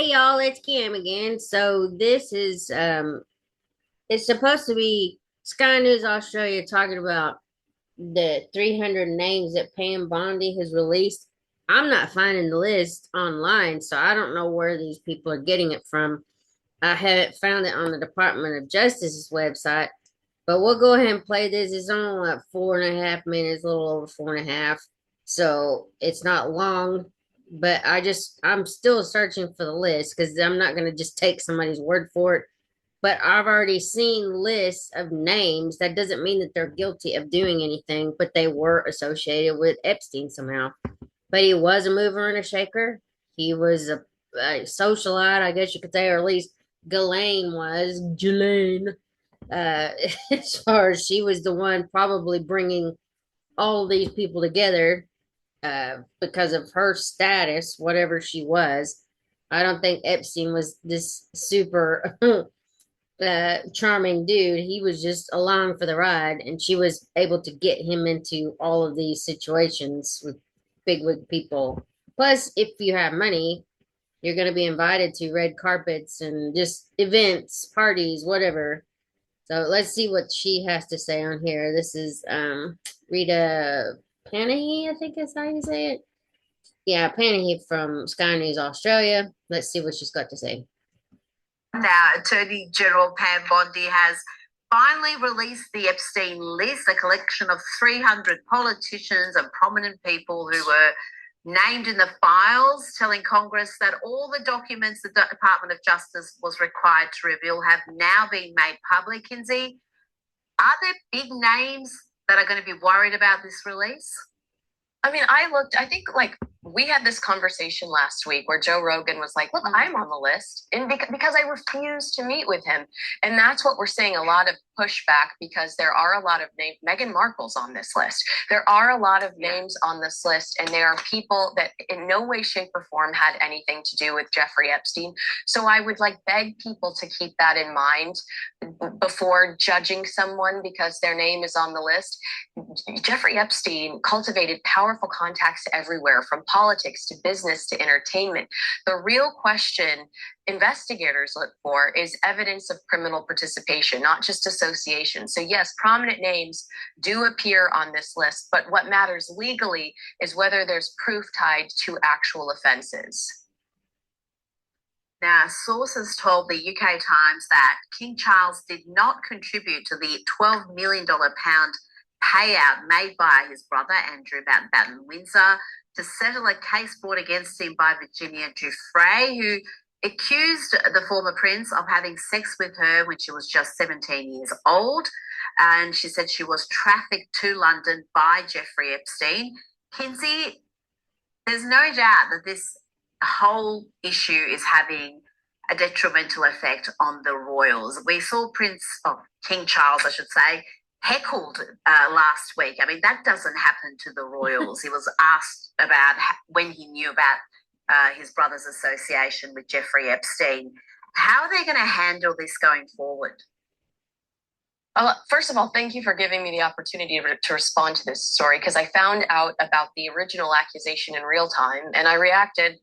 Hey y'all, it's Kim again. So this is it's supposed to be Sky News Australia talking about the 300 names that Pam Bondi has released. I'm not finding the list online, so I don't know where these people are getting it from. I haven't found it on the Department of Justice's website, but we'll go ahead and play this. It's only like 4.5 minutes, a little over 4.5, so it's not long. But I'm still searching for the list because I'm not going to just take somebody's word for it. But I've already seen lists of names. That doesn't mean that they're guilty of doing anything, but they were associated with Epstein somehow. But he was a mover and a shaker. He was a socialite, I guess you could say, or at least Ghislaine, uh, as far as she was the one probably bringing all these people together because of her status, whatever she was. I don't think Epstein was this super charming dude. He was just along for the ride, and she was able to get him into all of these situations with bigwig people. Plus, if you have money, you're going to be invited to red carpets and just events, parties, whatever. So let's see what she has to say on here. This is Rita Panahy, I think is how you say it. Yeah, Panahy from Sky News Australia. Let's see what she's got to say. Now, Attorney General Pam Bondi has finally released the Epstein list, a collection of 300 politicians and prominent people who were named in the files, telling Congress that all the documents the Department of Justice was required to reveal have now been made public. Kinsey, are there big names that are going to be worried about this release? I mean, I think like we had this conversation last week where Joe Rogan was like, look, I'm on the list. And because I refused to meet with him. And that's what we're seeing a lot of pushback because there are a lot of names. Meghan Markle's on this list. There are a lot of names on this list. And there are people that in no way, shape, or form had anything to do with Jeffrey Epstein. So I would like beg people to keep that in mind before judging someone because their name is on the list. Jeffrey Epstein cultivated powerful contacts everywhere, from politics to business to entertainment. The real question investigators look for is evidence of criminal participation, not just association. So yes, prominent names do appear on this list, but what matters legally is whether there's proof tied to actual offenses. Now, sources told the UK Times that King Charles did not contribute to the £12 million payout made by his brother Andrew Mountbatten Windsor to settle a case brought against him by Virginia Giuffre, who accused the former prince of having sex with her when she was just 17 years old. And she said she was trafficked to London by Jeffrey Epstein. Kinsey, there's no doubt that this whole issue is having a detrimental effect on the royals. We saw King Charles, I should say, heckled last week. I mean, that doesn't happen to the royals. He was asked about when he knew about his brother's association with Jeffrey Epstein. How are they going to handle this going forward? First of all, thank you for giving me the opportunity to respond to this story because I found out about the original accusation in real time and I reacted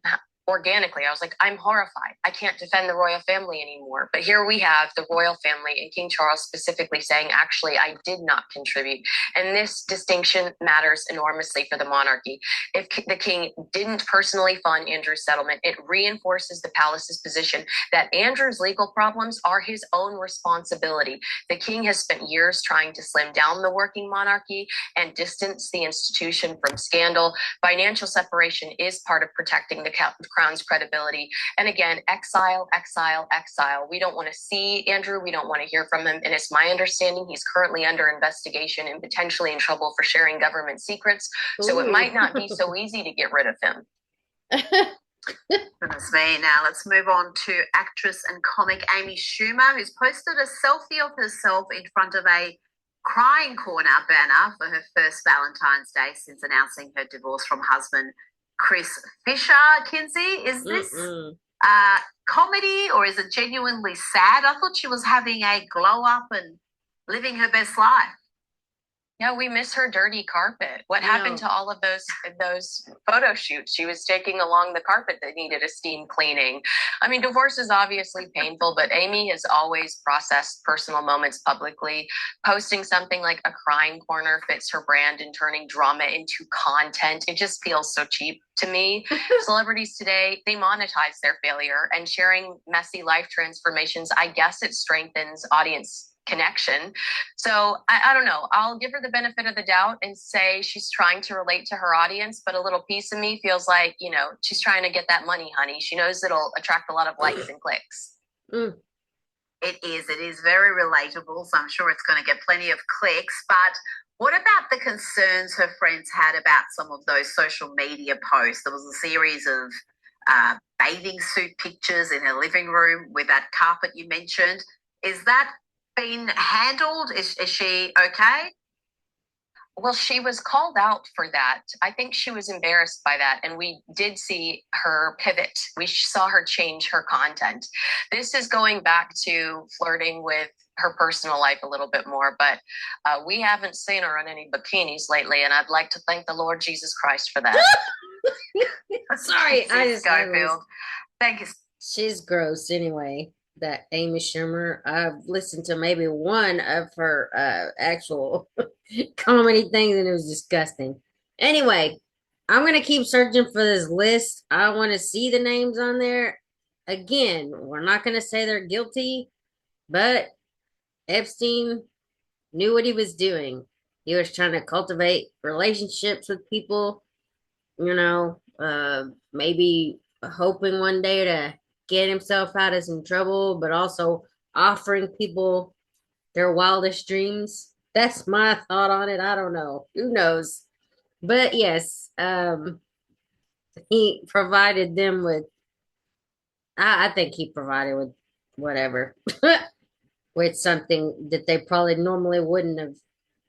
organically. I was like, I'm horrified. I can't defend the royal family anymore. But here we have the royal family and King Charles specifically saying, actually, I did not contribute. And this distinction matters enormously for the monarchy. If the king didn't personally fund Andrew's settlement, it reinforces the palace's position that Andrew's legal problems are his own responsibility. The king has spent years trying to slim down the working monarchy and distance the institution from scandal. Financial separation is part of protecting the Crown's credibility. And again, exile, exile, exile. We don't want to see Andrew. We don't want to hear from him. And it's my understanding he's currently under investigation and potentially in trouble for sharing government secrets. Ooh. So it might not be so easy to get rid of him. Goodness me. Now let's move on to actress and comic Amy Schumer, who's posted a selfie of herself in front of a Crying Corner banner for her first Valentine's Day since announcing her divorce from husband Chris Fisher. Kinsey, is this comedy or is it genuinely sad? I thought she was having a glow up and living her best life. Yeah, we miss her dirty carpet. What I happened know. to all of those photo shoots she was taking along the carpet that needed a steam cleaning? I mean, divorce is obviously painful, but Amy has always processed personal moments publicly. Posting something like a crying corner fits her brand and turning drama into content. It just feels so cheap to me. Celebrities today, they monetize their failure, and sharing messy life transformations, I guess it strengthens audience connection. So I don't know. I'll give her the benefit of the doubt and say she's trying to relate to her audience, but a little piece of me feels like, she's trying to get that money, honey. She knows it'll attract a lot of likes and clicks. Mm. It is very relatable, so I'm sure it's going to get plenty of clicks. But what about the concerns her friends had about some of those social media posts? There was a series of bathing suit pictures in her living room with that carpet you mentioned. Is that been handled? Is she okay? Well, she was called out for that. I think she was embarrassed by that. And we did see her pivot. We saw her change her content. This is going back to flirting with her personal life a little bit more, but we haven't seen her in any bikinis lately. And I'd like to thank the Lord Jesus Christ for that. Sorry, I just Schofield. Thank you. She's gross anyway. That Amy Schumer. I've listened to maybe one of her actual comedy things and it was disgusting. Anyway, I'm gonna keep searching for this list. I want to see the names on there. Again, we're not gonna say they're guilty, but Epstein knew what he was doing. He was trying to cultivate relationships with people, maybe hoping one day to get himself out of some trouble, but also offering people their wildest dreams. That's my thought on it. I don't know. Who knows? But yes, he provided them with, I think he provided with whatever, with something that they probably normally wouldn't have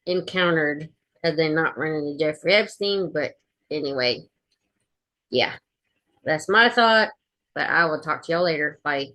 encountered had they not run into Jeffrey Epstein. But anyway, yeah, that's my thought. But I will talk to y'all later. Bye.